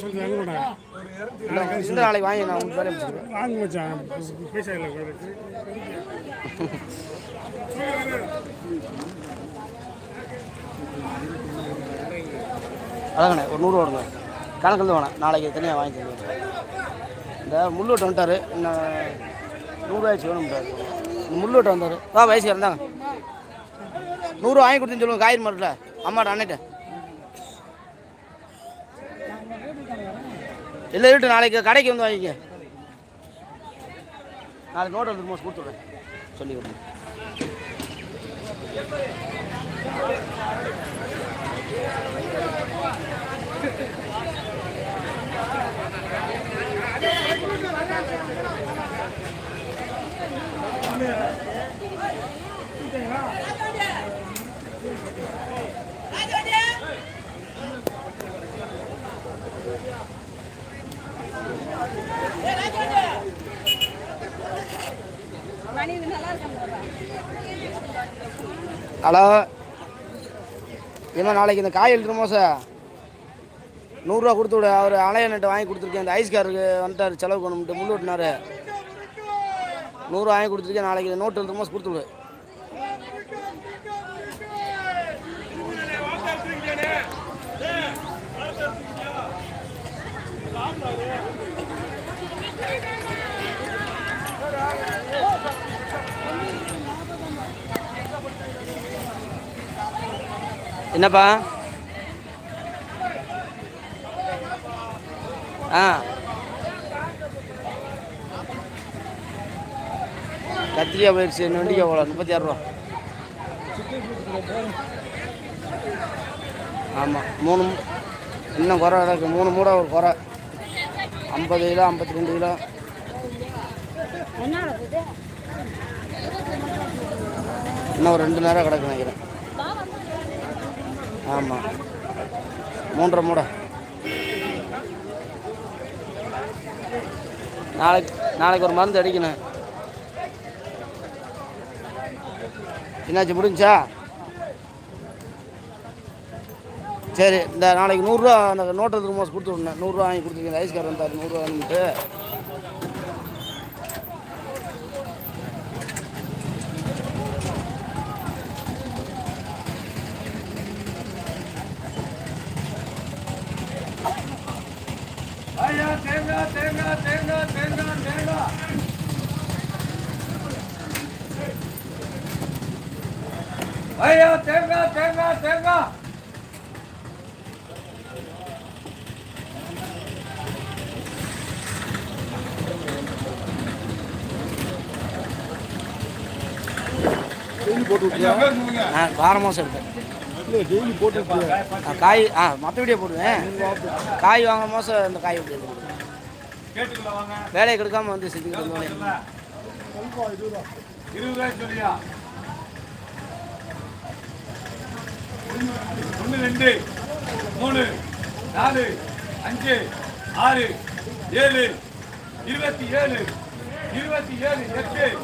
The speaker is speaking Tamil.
சொல்லணும்ல. இந்த நாளைக்கு வாங்கி நான் உங்களுக்கு வேலையை முடிச்சுக்கிறேன். வாங்க மச்சான், பைசா இல்லை. அதாங்கண்ணே ஒரு 100 வருங்க. கணக்கில் வேணாம், நாளைக்கு தனியாக வாங்கி தருவேன். இந்த முள்ளோட்டு வந்துட்டார், இன்னும் 100 ஆயிடுச்சு வேணும்ட்டார். இந்த முள்ளோட்டு வந்தார். வயசு இருந்தாங்க 100 வாங்கி கொடுத்துன்னு சொல்லுங்கள். காய்கறி மார்க்கில் அம்மாட்ட அண்ணிட்ட இல்லை இருக்கட்டும். நாளைக்கு கடைக்கு வந்து வாங்கிக்க. நாளைக்கு நோட்டு வந்து மோஸ்ட் கொடுத்துட்றேன் சொல்லி கொடுங்க. ஹலோ, ஏன்னா நாளைக்கு இந்த காய் எழுதுறோமோ சார், 100 ரூபா கொடுத்து விடு. அவர் அலையன்ட்டு வாங்கி கொடுத்துருக்கேன். இந்த ஐஸ்காருக்கு வந்துட்டார், செலவு பண்ணணும்ட்டு முள்ளு விட்டினார். 100 ரூபா வாங்கி கொடுத்துருக்கேன். நாளைக்கு நோட்டு எழுதுறோமோ கொடுத்து விடு. என்னப்பா? கத்திரிக்காய் போயிடுச்சு. வெண்டிக்காய் எவ்வளோ? 36 ரூபா. ஆமாம், 3 இன்னும் குறை இருக்குது. 3 மூடை ஒரு குறை. 50 கிலோ 52 கிலோ. இன்னும் ஒரு 2 நேரம் கிடக்கு நினைக்கிறேன். ஆமாம், 3.5 மூடை. நாளைக்கு ஒரு மருந்து அடிக்கணும். என்னாச்சு, முடிஞ்சா? சரி, இந்த நாளைக்கு 100 ரூபா அந்த நோட்டு எடுத்து மாதம் கொடுத்து விடணும். 100 ரூபா வாங்கி கொடுத்துருக்கேன். ஐஸ்கார் வந்தார், 100 ரூபா வாங்கிட்டு. ஐயா தேங்காய் தேங்காய் தேங்காய். வார மாதம் எடுப்பேன். டெய்லி போட்டு காய் மற்றபடியே போடுவேன். காய் வாங்க மாதம் இந்த காய் எப்படி வேலையை கெடுக்காமல் வந்து செஞ்சுக்கிட்டு வேலையை. 20 ரூபாய் சொல்லியா? 1 2 3 4 5 6 7 27 8